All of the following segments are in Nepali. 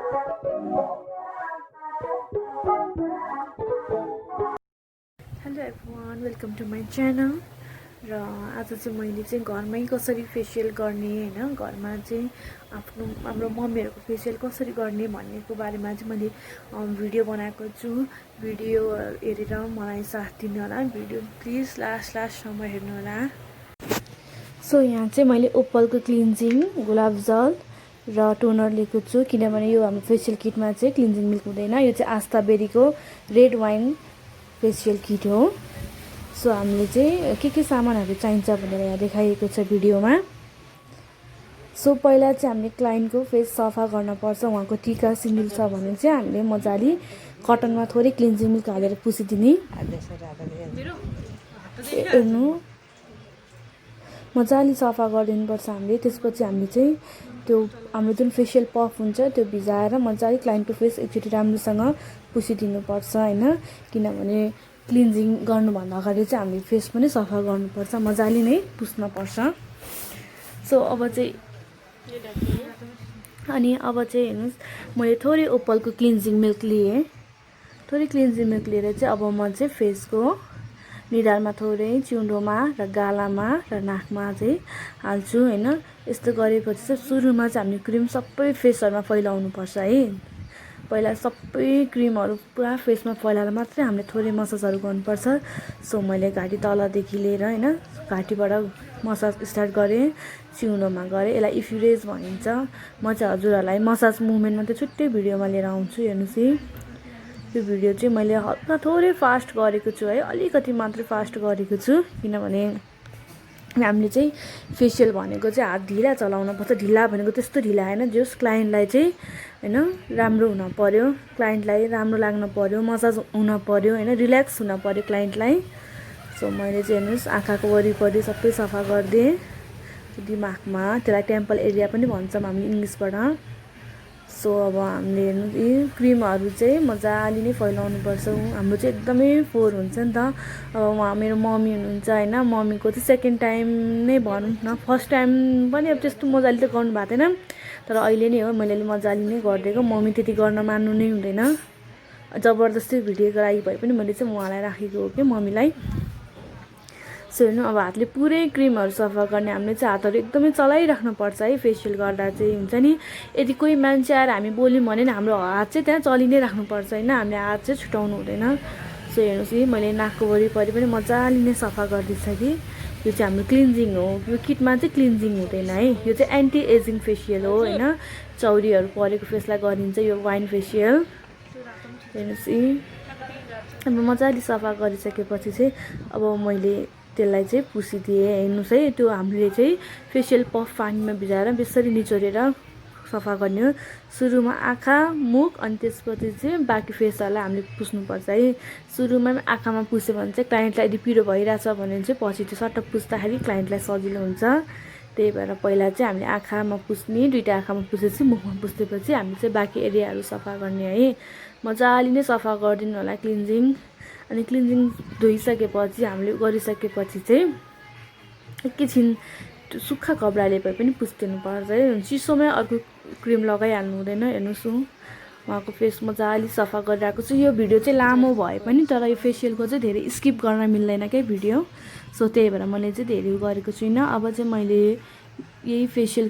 Hello everyone, welcome to my channel. र आज चाहिँ मैले चाहिँ घरमै कसरी फेसियल गर्ने हैन, घरमा चाहिँ हाम्रो मम्मीहरूको फेसियल कसरी गर्ने भन्नेको बारेमा चाहिँ मैले भिडियो बनाएको छु। भिडियो हेरेर मलाई साथ दिनु होला। भिडियो प्लिज लास्टसम्म हेर्नु होला। सो यहाँ चाहिँ मैले ओप्पलको क्लिन्जिङ गुलाब जल र टोनर लिएको छु, किनभने यो हाम्रो फेसियल किटमा चाहिँ क्लिन्जिङ मिल्क हुँदैन। यो चाहिँ आस्था बेरीको रेड वाइन फेसियल किट हो। सो हामीले चाहिँ के सामानहरू चाहिन्छ भनेर यहाँ देखाइएको छ भिडियोमा। सो पहिला चाहिँ हामीले क्लाइन्टको फेस सफा गर्न पर्छ। उहाँको टिका सिन्दुर छ भने चाहिँ हामीले मजाले कटनमा थोरै क्लिन्जिङ मिल्क हालेर पुसिदिने। हेर्नु, मजाले सफा गरिदिनुपर्छ हामीले। त्यसपछि हामीले चाहिँ त्यो हाम्रो जुन फेसियल पफ हुन्छ त्यो भिजाएर मजाले क्लाइन्टको फेस एकचोटि राम्रोसँग पुसिदिनुपर्छ हैन, किनभने क्लिन्जिङ गर्नुभन्दा अगाडि चाहिँ हामीले फेस पनि सफा गर्नुपर्छ, मजाले नै पुस्नुपर्छ। सो अब चाहिँ हेर्नुहोस्, मैले थोरै ओप्पलको क्लिन्जिङ मिल्क लिएँ। थोरै क्लिन्जिङ मिल्क लिएर चाहिँ अब म चाहिँ फेसको निधारमा थोरै, चिउँडोमा र गालामा र नाकमा चाहिँ हाल्छु हैन। यस्तो गरेपछि चाहिँ सुरुमा चाहिँ हामीले क्रिम सबै फेसहरूमा फैलाउनुपर्छ है। पहिला सबै क्रिमहरू पुरा फेसमा फैलाएर मात्रै हामीले थोरै मसाजहरू गर्नुपर्छ। सो मैले घाँटी तलदेखि लिएर हैन, घाँटीबाट मसाज स्टार्ट गरेँ, चिउँडोमा गरेँ। यसलाई इफ्युरेज भनिन्छ। म चाहिँ हजुरहरूलाई मसाज मुभमेन्टमा चाहिँ छुट्टै भिडियोमा लिएर आउँछु, हेर्नुहोस् है। यो भिडियो चाहिँ मैले हल्का थोरै फास्ट गरेको छु है, अलिकति मात्रै फास्ट गरेको छु, किनभने हामीले चाहिँ फेसियल भनेको चाहिँ हात ढिला चलाउनु पर्छ। ढिला भनेको त्यस्तो ढिला हैन, जस क्लाइन्टलाई चाहिँ हैन राम्रो हुन पर्यो, क्लाइन्टलाई राम्रो लाग्न पर्यो, मसाज हुन पर्यो हैन, रिल्याक्स हुन पर्यो क्लाइन्टलाई। सो मैले चाहिँ हेर्नुहोस् आँखाको वरिपरि सबै सफा गरिदिएँ, दिमागमा, त्यसलाई टेम्पल एरिया पनि भन्छौँ हामी इङ्ग्लिसबाट। सो अब हामीले हेर्नु यी क्रिमहरू चाहिँ मजाले नै फैलाउनुपर्छ। हाम्रो चाहिँ एकदमै फोहोर हुन्छ नि त। अब उहाँ मेरो मम्मी हुनुहुन्छ हैन, मम्मीको चाहिँ सेकेन्ड टाइम नै भनौँ न, फर्स्ट टाइम पनि अब त्यस्तो मजाले त गर्नु भएको थिएन, तर अहिले नै हो मैले मजाले नै गरिदिएको। मम्मी त्यति गर्न मान्नु नै हुँदैन, जबरजस्ती भिडियोको लागि भए पनि मैले चाहिँ उहाँलाई राखेको हो कि मम्मीलाई। सो हेर्नु, अब हातले पुरै क्रिमहरू सफा गर्ने हामीले चाहिँ हातहरू एकदमै चलाइराख्नुपर्छ है। फेसियल गर्दा चाहिँ हुन्छ नि, यदि कोही मान्छे आएर हामी बोल्यौँ भने नि हाम्रो हात चाहिँ त्यहाँ चलि नै राख्नुपर्छ होइन, हामीले हात चाहिँ छुटाउनु हुँदैन। सो हेर्नुहोस् है, मैले नाकको वरिपरि पनि मजाले नै सफा गरिदिइसकेँ। यो चाहिँ हाम्रो क्लिन्जिङ हो। यो किटमा चाहिँ क्लिन्जिङ हुँदैन है, यो चाहिँ एन्टी एजिङ फेसियल हो होइन। चौरीहरू परेको फेसलाई गरिन्छ यो वाइन फेसियल। हेर्नुहोस् है, अब मजाले सफा गरिसकेपछि चाहिँ अब मैले त्यसलाई चाहिँ पुसिदिएँ। हेर्नुहोस् है, त्यो हामीले चाहिँ फेसियल पफ पानीमा भिजाएर बेसरी निचोरेर सफा गर्ने हो। सुरुमा आँखा, मुख, अनि त्यसपछि चाहिँ बाँकी फेसहरूलाई हामीले पुस्नुपर्छ है। सुरुमा पनि आँखामा पुस्यो भने चाहिँ क्लाइन्टलाई यदि पिरो भइरहेछ भने चाहिँ पछि त्यो सट्ट पुस्दाखेरि क्लाइन्टलाई सजिलो हुन्छ। त्यही भएर पहिला चाहिँ हामीले आँखामा पुस्ने, दुईवटा आँखामा पुसेपछि मुखमा पुस्देपछि हामीले चाहिँ बाँकी एरियाहरू सफा गर्ने है। मजाले नै सफा गरिदिनु होला क्लिन्जिङ। अनि क्लिन्जिङ धोइसकेपछि हामीले गरिसकेपछि चाहिँ एकैछिन त्यो सुक्खा कपडाले भए पनि पुसिदिनु पर्छ है। चिसोमै अर्को क्रिम लगाइहाल्नु हुँदैन। हेर्नुहोस् उहाँको फेस मजाले सफा गरिरहेको छु। यो भिडियो चाहिँ लामो भए पनि तर यो फेसियलको चाहिँ धेरै स्किप गर्न मिल्दैन क्या भिडियो। सो त्यही भएर मैले चाहिँ धेरै गरेको छुइनँ। अब चाहिँ मैले यही फेसियल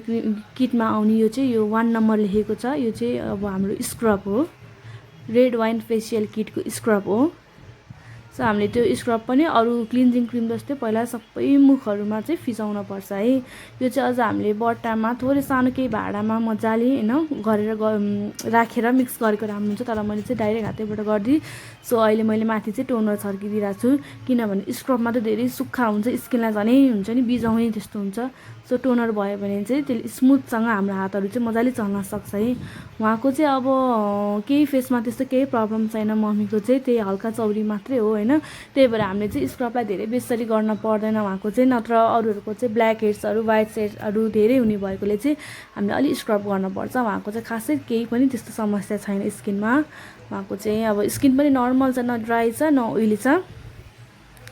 किटमा आउने यो चाहिँ यो 1 नम्बर लेखेको छ, यो चाहिँ अब हाम्रो स्क्रब हो, रेड वाइन फेसियल किटको स्क्रब हो। सो हामीले त्यो स्क्रब पनि अरू क्लिन्जिङ क्रिम जस्तै पहिला सबै मुखहरूमा चाहिँ फिजाउन पर्छ है। यो चाहिँ अझ हामीले बट्टामा थोरै सानो केही भाँडामा मजाले हैन गरेर राखेर मिक्स गरेको राम्रो हुन्छ, तर मैले चाहिँ डाइरेक्ट हातैबाट गरिदिएँ। सो अहिले मैले माथि चाहिँ टोनर छर्किदिरहेको छु, किनभने स्क्रबमा त धेरै सुक्खा हुन्छ, स्किनलाई झनै हुन्छ नि, बिजाउने त्यस्तो हुन्छ। सो टोनर भयो भने चाहिँ त्यसले स्मुथसँग हाम्रो हातहरू चाहिँ मजाले चल्न सक्छ है। उहाँको चाहिँ अब केही फेसमा त्यस्तो केही प्रब्लम छैन, मम्मीको चाहिँ त्यही हल्का चौरी मात्रै हो होइन। त्यही भएर हामीले चाहिँ स्क्रबलाई धेरै बेसरी गर्न पर्दैन उहाँको चाहिँ, नत्र अरूहरूको चाहिँ ब्ल्याक हेड्सहरू, व्हाइट हेड्सहरू धेरै हुने भएकोले चाहिँ हामीले अलिक स्क्रब गर्नुपर्छ। उहाँको चाहिँ खासै केही पनि त्यस्तो समस्या छैन स्किनमा। उहाँको चाहिँ अब स्किन पनि नर्मल छ, न ड्राई छ न ओइली छ।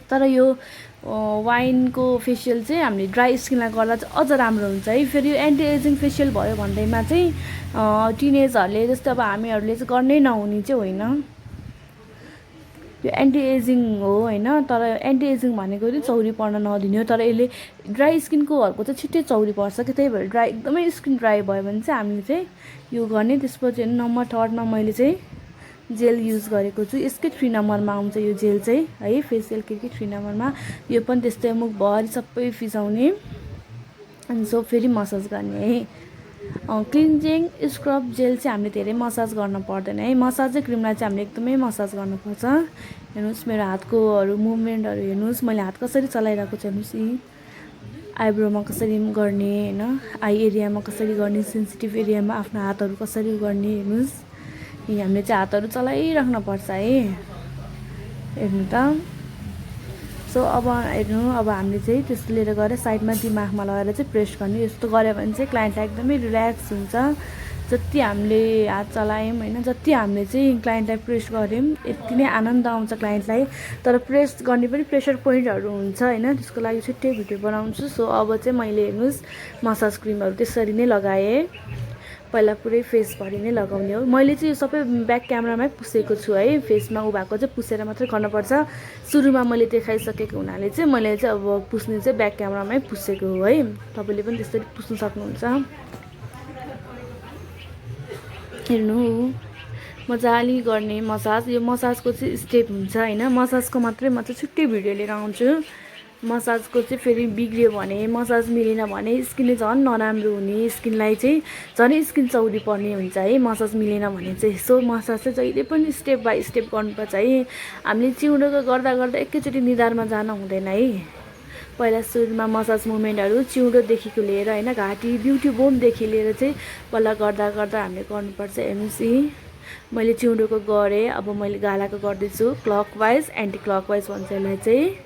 तर यो वाइनको फेसियल चाहिँ हामीले ड्राई स्किनलाई गर्दा चाहिँ अझ राम्रो हुन्छ है। फेरि यो एन्टी एजिङ फेसियल भयो भन्दैमा चाहिँ टिनेजहरूले जस्तो अब हामीहरूले चाहिँ गर्नै नहुने चाहिँ होइन, यो एन्टी एजिङ हो होइन। तर एन्टी एजिङ भनेको चाहिँ चौरी पर्न नदिने हो, तर यसले ड्राई स्किनकोहरूको चाहिँ छिट्टै चौरी पर्छ कि, त्यही भएर एकदमै स्किन ड्राई भयो भने चाहिँ हामीले चाहिँ यो गर्ने। त्यसपछि नम्बर 3मा मैले चाहिँ जेल युज गरेको छु, यसकै 3 नम्बरमा आउँछ यो जेल चाहिँ है, फेसियल किटकै 3 नम्बरमा। यो पनि त्यस्तै मुखभरि सबै फिजाउने अनि सो फेरि मसाज गर्ने है। क्लिन्जिङ स्क्रब जेल चाहिँ हामीले धेरै मसाज गर्न पर्दैन है, मसाजै क्रिमलाई चाहिँ हामीले एकदमै मसाज गर्नुपर्छ। हेर्नुहोस् मेरो हातकोहरू मुभमेन्टहरू हेर्नुहोस्, मैले हात कसरी चलाइरहेको छु हेर्नुहोस्, यी आइब्रोमा कसरी गर्ने होइन, आई एरियामा कसरी गर्ने, सेन्सिटिभ एरियामा आफ्नो हातहरू कसरी गर्ने हेर्नुहोस्, यी हामीले चाहिँ हातहरू चलाइराख्नुपर्छ है, हेर्नु त। सो अब हेर्नु, अब हामीले चाहिँ त्यस्तो लिएर गएर साइडमा दिमागमा लगाएर चाहिँ प्रेस गर्ने। यस्तो गऱ्यो भने चाहिँ क्लाइन्टलाई एकदमै रिल्याक्स हुन्छ। जति हामीले हात चलायौँ होइन, जति हामीले चाहिँ क्लाइन्टलाई प्रेस गऱ्यौँ यति नै आनन्द आउँछ क्लाइन्टलाई। तर प्रेस गर्ने पनि प्रेसर पोइन्टहरू हुन्छ होइन, त्यसको लागि छिट्टै भिडियो बनाउँछु। सो अब चाहिँ मैले हेर्नुहोस् मसाज क्रिमहरू त्यसरी नै लगाएँ, पहिला पुरै फेसभरि नै लगाउने हो। मैले चाहिँ यो सबै ब्याक क्यामेरामै पुसेको छु है, फेसमा उ भएको चाहिँ पुसेर मात्रै गर्नुपर्छ। सुरुमा मैले देखाइसकेको हुनाले चाहिँ मैले चाहिँ अब पुस्ने चाहिँ ब्याक क्यामेरामै पुसेको हो है, तपाईँले पनि त्यसरी पुस्नु सक्नुहुन्छ। हेर्नु मजाले गर्ने मसाज, यो मसाजको चाहिँ स्टेप हुन्छ होइन, मसाजको मात्रै म चाहिँ छुट्टै भिडियो लिएर आउँछु। मसाजको चाहिँ फेरि बिग्रियो भने, मसाज मिलेन भने स्किनले झन् नराम्रो हुने, स्किनलाई चाहिँ झन् स्किन चौरी पर्ने हुन्छ है, मसाज मिलेन भने चाहिँ। सो मसाज चाहिँ जहिले पनि स्टेप बाई स्टेप गर्नुपर्छ है। हामीले चिउँडोको गर्दा गर्दा एकैचोटि निधारमा जान हुँदैन है। पहिला सुरुमा मसाज मुभमेन्टहरू चिउँडोदेखिको लिएर होइन, घाँटी ब्युटी बोनदेखि लिएर चाहिँ पहिला गर्दा गर्दा हामीले गर्नुपर्छ। हेर्नुहोस् यी मैले चिउँडोको गरेँ, अब मैले गालाको गर्दैछु। क्लकवाइज एन्टी क्लकवाइज भन्छ यसलाई चाहिँ,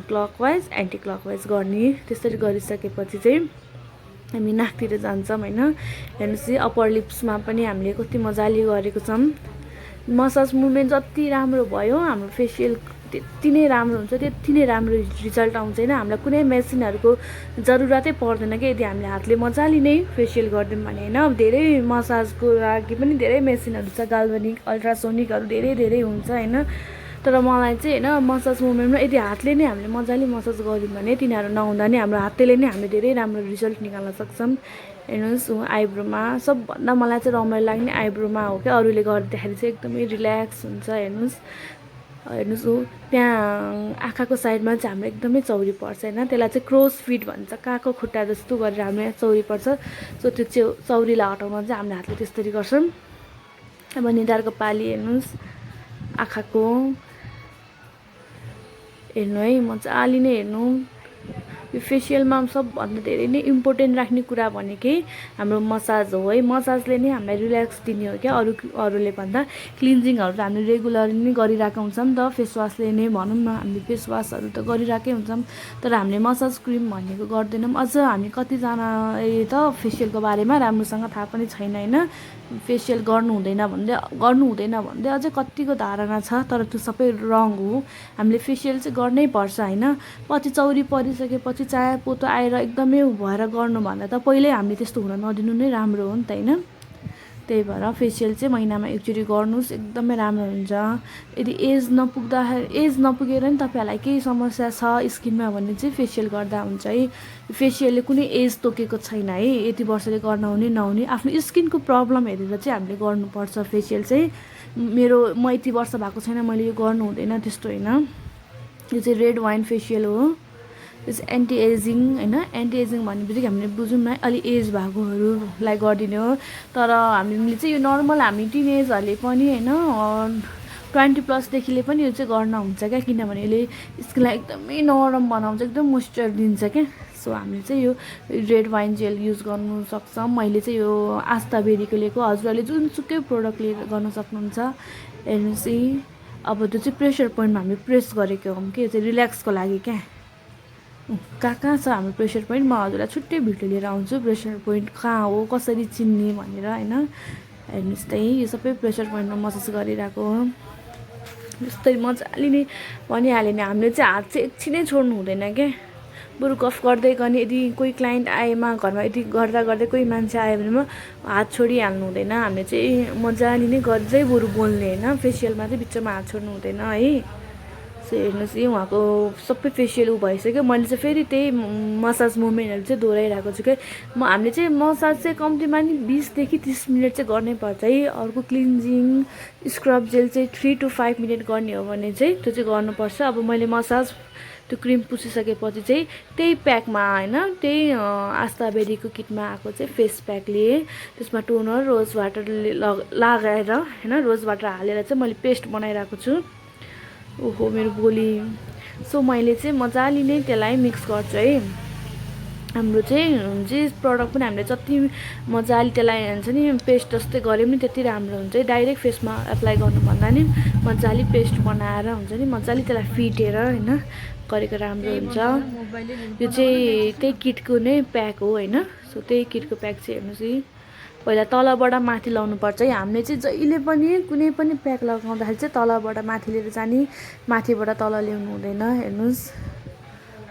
क्लकवाइज एन्टी क्लकवाइज गर्ने। त्यसरी गरिसकेपछि चाहिँ हामी नाकतिर जान्छौँ होइन। हेर्नुहोस् अप्पर लिप्समा पनि हामीले कति मजाले गरेको छौँ। मसाज मुभमेन्ट जति राम्रो भयो हाम्रो फेसियल त्यति नै राम्रो हुन्छ, त्यति नै राम्रो रिजल्ट आउँछ होइन। हामीलाई कुनै मेसिनहरूको जरुरतै पर्दैन कि, यदि हामीले हातले मजाले नै फेसियल गरिदिउँ भने होइन। धेरै मसाजको लागि पनि धेरै मेसिनहरू छ, गाल्भनिक अल्ट्रासोनिकहरू धेरै धेरै हुन्छ होइन। तर मलाई चाहिँ होइन मसाज मुभमेन्टमा यदि हातले नै हामीले मजाले मसाज गऱ्यौँ भने तिनीहरू नहुँदा नै हाम्रो हातले नै हामीले धेरै राम्रो रिजल्ट निकाल्न सक्छौँ। हेर्नुहोस् आइब्रोमा सबभन्दा मलाई चाहिँ रमाइलो लाग्ने आइब्रोमा हो क्या, अरूले गर्दाखेरि चाहिँ एकदमै रिल्याक्स हुन्छ। हेर्नुहोस् त्यहाँ आँखाको साइडमा चाहिँ हाम्रो एकदमै चौरी पर्छ होइन, त्यसलाई चाहिँ क्रोस फिट भन्छ, काको खुट्टा जस्तो गरेर हाम्रो यहाँ चौरी पर्छ। सो त्यो चौरीलाई हटाउन चाहिँ हामीले हातले त्यसरी गर्छौँ। अब निधारको पाली हेर्नुहोस्, आँखाको हेर्नु है, मजाले नै हेर्नु। यो फेसियलमा सबभन्दा धेरै नै इम्पोर्टेन्ट राख्ने कुरा भनेकै हाम्रो मसाज हो है। मसाजले नै हामीलाई रिल्याक्स दिने हो क्या, अरूले भन्दा। क्लिन्जिङहरू त हामीले रेगुलरली नै गरिरहेको हुन्छौँ नि त, फेसवासले नै भनौँ न, हामीले फेसवासहरू त गरिरहेकै हुन्छौँ। तर हामीले मसाज क्रिम भनेको गर्दैनौँ। अझ हामी कतिजना त फेसियलको बारेमा राम्रोसँग थाहा पनि छैन होइन, फेसियल गर्नु हुँदैन भन्दै अझै कतिको धारणा छ, तर त्यो सबै रङ हो। हामीले फेसियल चाहिँ गर्नै पर्छ होइन। पछि चौरी परिसकेपछि चाहे पोतो आएर एकदमै भएर गर्नुभन्दा त पहिल्यै हामीले त्यस्तो हुन नदिनु नै राम्रो हो नि त होइन। त्यही भएर फेसियल चाहिँ महिनामा एकचोटि गर्नुहोस्, एकदमै राम्रो हुन्छ। यदि एज नपुगेर नि तपाईँहरूलाई केही समस्या छ स्किनमा भने चाहिँ फेसियल गर्दा हुन्छ है। फेसियलले कुनै एज तोकेको छैन है, यति वर्षले गर्न हुने नहुने, आफ्नो स्किनको प्रब्लम हेरेर चाहिँ हामीले गर्नुपर्छ फेसियल चाहिँ। म यति वर्ष भएको छैन मैले यो गर्नु हुँदैन त्यस्तो होइन। यो चाहिँ रेड वाइन फेसियल हो, यो चाहिँ एन्टी एजिङ होइन। एन्टी एजिङ भनेपछि हामीले बुझौँ न अलि एज भएकोहरूलाई गरिदिने हो। तर हामीले चाहिँ यो नर्मल हामी टिनेजहरूले पनि होइन 20+ पनि यो चाहिँ गर्न हुन्छ क्या, किनभने यसले स्किनलाई एकदमै नरम बनाउँछ, एकदम मोइस्चर दिन्छ क्या। सो हामीले चाहिँ यो रेड वाइन जेल युज गर्नु सक्छौँ। मैले चाहिँ यो आस्था बेरीको लिएको, हजुरहरूले जुनसुकै प्रोडक्ट लिएर गर्न सक्नुहुन्छ। हेर्नुहोस् अब त्यो चाहिँ प्रेसर पोइन्टमा हामीले प्रेस गरेको हौँ कि, यो चाहिँ रिल्याक्सको लागि क्या। कहाँ छ हाम्रो प्रेसर पोइन्ट, म हजुरलाई छुट्टै भिडियो लिएर आउँछु प्रेसर पोइन्ट कहाँ हो, कसरी चिन्ने भनेर होइन। हेर्नुहोस् त यो सबै प्रेसर पोइन्टमा मसाज गरिरहेको हो। जस्तै मजाले नै भनिहाल्यो नि हामीले चाहिँ हात चाहिँ एकछिनै छोड्नु हुँदैन क्या। बरु गफ गर्दै गर्ने, यदि कोही क्लाइन्ट आएमा घरमा यदि गर्दा गर्दै कोही मान्छे आयो भने म हात छोडिहाल्नु हुँदैन। हामीले चाहिँ मजाले नै गर्दै बरु बोल्ने होइन, फेसियलमा चाहिँ बिचमा हात छोड्नु हुँदैन है। सो हेर्नुहोस् है उहाँको सबै फेसियल ऊ भइसक्यो। मैले चाहिँ फेरि त्यही मसाज मुभमेन्टहरू चाहिँ दोहोऱ्याइरहेको छु कि हामीले चाहिँ मसाज चाहिँ कम्तीमा नि 20 देखि 30 मिनट चाहिँ गर्नै पर्छ है। अर्को क्लिन्जिङ स्क्रब जेल चाहिँ 3 to 5 मिनट गर्ने हो भने चाहिँ त्यो चाहिँ गर्नुपर्छ। अब मैले मसाज त्यो क्रिम पुसिसकेपछि चाहिँ त्यही प्याकमा होइन, त्यही आस्ताबेरीको किटमा आएको चाहिँ फेस प्याक लिएँ। त्यसमा टोनर रोज वाटर लगाएर होइन, रोज वाटर हालेर चाहिँ मैले पेस्ट बनाइरहेको छु। ओहो मेरो बोली। सो मैले चाहिँ मजाले नै त्यसलाई मिक्स गर्छु है। हाम्रो चाहिँ जे प्रडक्ट पनि हामीले जति मजाले त्यसलाई हुन्छ नि पेस्ट जस्तै गऱ्यो पनि त्यति राम्रो हुन्छ है। डाइरेक्ट फेसमा एप्लाई गर्नुभन्दा नि मजाले पेस्ट बनाएर हुन्छ नि मजाले त्यसलाई फिटेर होइन गरेको राम्रो हुन्छ। यो चाहिँ त्यही किटको नै प्याक हो होइन। सो त्यही किटको प्याक चाहिँ हेर्नुहोस् है, पहिला तलबाट माथि लाउनुपर्छ है। हामीले चाहिँ जहिले पनि कुनै पनि प्याक लगाउँदाखेरि चाहिँ तलबाट माथि लिएर जाने, माथिबाट तल ल्याउनु हुँदैन। हेर्नुहोस्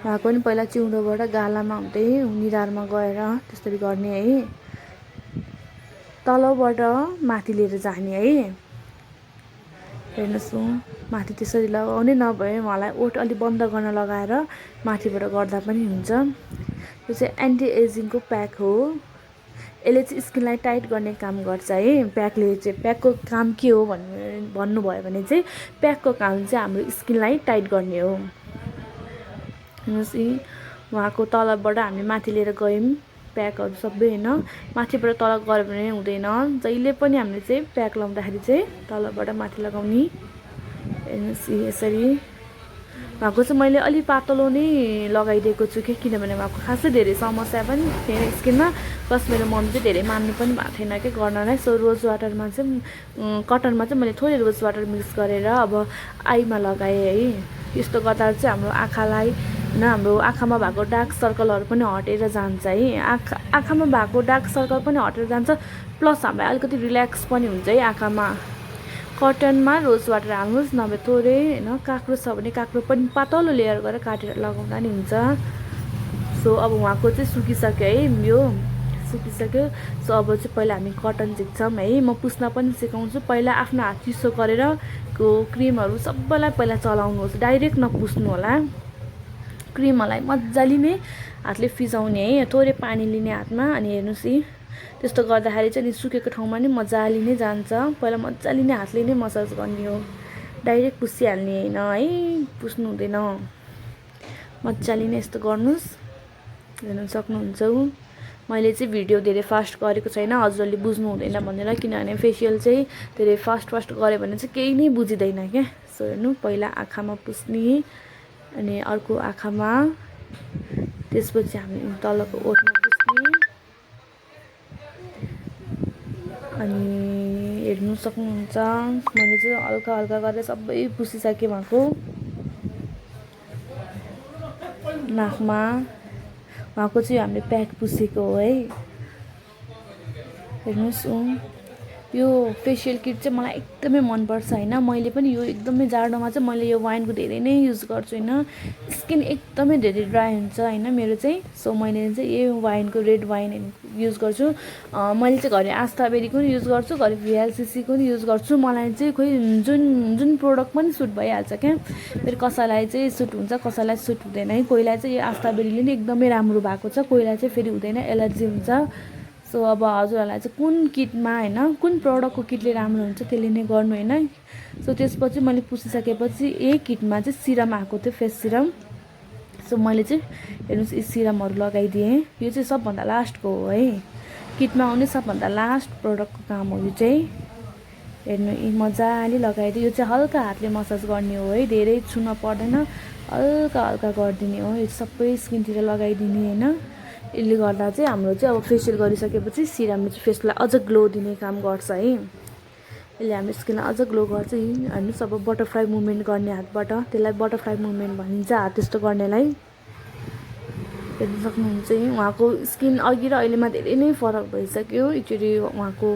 उहाँको पनि पहिला चिउँडोबाट गालामा हुँदै निधारमा गएर त्यसरी गर्ने है, तलबाट माथि लिएर जाने है। हेर्नुहोस् माथि त्यसरी लगाउने, नभए उहाँलाई ओठ अलि बन्द गर्न लगाएर माथिबाट गर्दा पनि हुन्छ। यो चाहिँ एन्टी एजिङको प्याक हो। यसले चाहिँ स्किनलाई टाइट गर्ने काम गर्छ है। प्याकले चाहिँ प्याकको काम के हो भन्नुभयो भने चाहिँ प्याकको काम चाहिँ हाम्रो स्किनलाई टाइट गर्ने हो। हेर्नुहोस् है उहाँको तलबाट हामी माथि लिएर गयौँ प्याकहरू सबै होइन, माथिबाट तल गऱ्यो भने हुँदैन। जहिले पनि हामीले चाहिँ प्याक लाउँदाखेरि चाहिँ तलबाट माथि लगाउने। हेर्नुहोस् यसरी उहाँको चाहिँ मैले अलि पातलो नै लगाइदिएको छु कि किनभने उहाँको खासै धेरै समस्या पनि थिएन स्किनमा, प्लस मेरो मम्मी चाहिँ धेरै मान्नु पनि भएको थिएन कि गर्नलाई। सो रोज वाटरमा चाहिँ कटनमा चाहिँ मैले थोरै रोज वाटर मिक्स गरेर अब आईमा लगाएँ है। यस्तो गर्दा चाहिँ हाम्रो आँखालाई होइन, हाम्रो आँखामा भएको डार्क सर्कलहरू पनि हटेर जान्छ है। आँखामा भएको डार्क सर्कल पनि हटेर जान्छ, प्लस हामीलाई अलिकति रिल्याक्स पनि हुन्छ है आँखामा। कटनमा रोज वाटर हाल्नुहोस्, नभए थोरै होइन काक्रो छ भने काक्रो पनि पातलो लेयर गरेर काटेर लगाउँदा नि हुन्छ। सो अब उहाँको चाहिँ सुकिसक्यो है, यो सुकिसक्यो। सो अब चाहिँ पहिला हामी कटन झिक्छौँ है। म पुस्न पनि सिकाउँछु। पहिला आफ्नो हात चिसो गरेर क्रिमहरू सबैलाई पहिला चलाउनुहोस्, डाइरेक्ट नपुस्नु होला। क्रिमहरूलाई मजाले नै हातले फिजाउने है, थोरै पानी लिने हातमा। अनि हेर्नुहोस् है त्यस्तो गर्दाखेरि चाहिँ नि सुकेको ठाउँमा नि मजाले नै जान्छ। पहिला मजाले नै हातले नै मसाज गर्ने हो, डाइरेक्ट पुसिहाल्ने होइन है, पुस्नु हुँदैन। मजाले नै यस्तो गर्नुहोस्, हेर्नु सक्नुहुन्छ। मैले चाहिँ भिडियो धेरै फास्ट गरेको छैन, हजुरहरूले बुझ्नु हुँदैन भनेर, किनभने फेसियल चाहिँ धेरै फास्ट गऱ्यो भने चाहिँ केही नै बुझिँदैन क्या। सो हेर्नु पहिला आँखामा पुस्ने, अनि अर्को आँखामा, त्यसपछि हामी तलको ओठमा पुस्ने। अनि हेर्नु सक्नुहुन्छ मैले चाहिँ हल्का हल्का गरेर सबै पुसिसकेँ। उहाँको नाकमा उहाँको चाहिँ हामीले प्याक पुसेको हो है। हेर्नुहोस् यो फेसियल किट चाहिँ मलाई एकदमै मनपर्छ होइन। मैले पनि यो एकदमै जाडोमा चाहिँ मैले यो वाइनको धेरै नै युज गर्छु होइन। स्किन एकदमै धेरै ड्राई हुन्छ होइन मेरो चाहिँ। सो मैले चाहिँ यो वाइनको रेड वाइन युज गर्छु। मैले चाहिँ घरि आस्ताबेरीको पनि युज गर्छु, घरि VLCCको पनि युज गर्छु। मलाई चाहिँ खोइ जुन प्रोडक्ट पनि सुट भइहाल्छ क्या। फेरि कसैलाई चाहिँ सुट हुन्छ, कसैलाई सुट हुँदैन है। कोहीलाई चाहिँ यो आस्ताबेरीले नि एकदमै राम्रो भएको छ, कोहीलाई चाहिँ फेरि हुँदैन, एलर्जी हुन्छ। सो अब हजुरहरूलाई चाहिँ कुन किटमा होइन, कुन प्रडक्टको किटले राम्रो हुन्छ त्यसले नै गर्नु होइन। सो त्यसपछि मैले पुसिसकेपछि यही किटमा चाहिँ सिरम आएको थियो, फेस सिरम। सो मैले चाहिँ हेर्नुहोस् यी सिरमहरू लगाइदिएँ। यो चाहिँ सबभन्दा लास्टको हो है, किटमा आउने सबभन्दा लास्ट प्रडक्टको काम हो यो चाहिँ। हेर्नु यी मजाले लगाइदिएँ। यो चाहिँ हल्का हातले मसाज गर्ने हो है, धेरै छुन पर्दैन, हल्का हल्का गरिदिने हो। यो सबै स्किनतिर लगाइदिने होइन। यसले गर्दा चाहिँ हाम्रो चाहिँ अब फेसियल गरिसकेपछि सिरमले चाहिँ फेसलाई अझ ग्लो दिने काम गर्छ है। यसले हाम्रो स्किनलाई अझ ग्लो गर्छ। हेर्नुहोस् अब बटरफ्लाई मुभमेन्ट गर्ने हातबाट, त्यसलाई बटरफ्लाई मुभमेन्ट भनिन्छ हात त्यस्तो गर्नेलाई। हेर्न सक्नुहुन्छ उहाँको स्किन अघि र अहिलेमा धेरै नै फरक भइसक्यो। एकचोटि उहाँको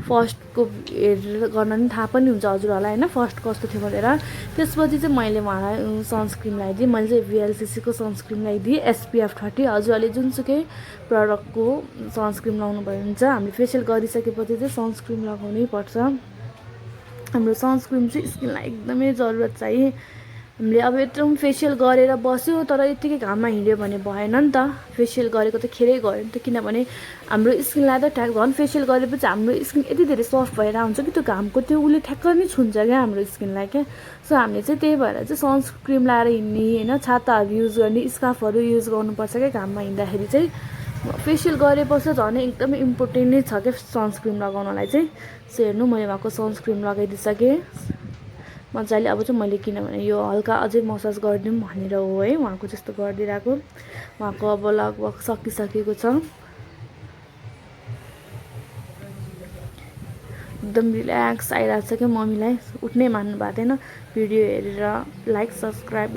फर्स्टको हेरेर गर्न नि थाहा पनि हुन्छ हजुरहरूलाई होइन फर्स्ट कस्तो थियो भनेर। त्यसपछि चाहिँ मैले उहाँलाई सनस्क्रिन लगाइदिएँ। मैले चाहिँ VLCCको सनस्क्रिन लगाइदिएँ SPF 30। हजुरहरूले जुनसुकै प्रडक्टको सनस्क्रिन लगाउनु भयो भने चाहिँ हामीले फेसियल गरिसकेपछि चाहिँ सनस्क्रिन लगाउनै पर्छ। हाम्रो सनस्क्रिन चाहिँ स्किनलाई एकदमै जरुरत छ है। हामीले अब यत्रो फेसियल गरेर बस्यो तर यत्तिकै घाममा हिँड्यो भने भएन नि त। फेसियल गरेको त खेरै गयो नि त, किनभने हाम्रो स्किनलाई त झन् फेसियल गरेपछि हाम्रो स्किन यति धेरै सफ्ट भएर हुन्छ कि त्यो घामको त्यो उसले ठ्याक्क नै छुन्छ क्या हाम्रो स्किनलाई क्या। सो हामीले चाहिँ त्यही भएर चाहिँ सनस्क्रिन लगाएर हिँड्ने होइन, छाताहरू युज गर्ने, स्कार्फहरू युज गर्नुपर्छ क्या घाममा हिँड्दाखेरि चाहिँ। फेसियल गरेपछि झन् एकदमै इम्पोर्टेन्ट नै छ क्या सनस्क्रिन लगाउनलाई चाहिँ। सो हेर्नु मैले उहाँको सनस्क्रिन लगाइदिइसकेँ मजाले। अब चाहिँ मैले किनभने यो हल्का अझै मसाज गरिदिउँ भनेर हो है उहाँको त्यस्तो गरिदिइरहेको। उहाँको अब लगभग सकिसकेको छ। एकदम रिल्याक्स आइरहेको छ क्या मम्मीलाई, उठ्नै मान्नु भएको थिएन। भिडियो हेरेर लाइक सब्सक्राइब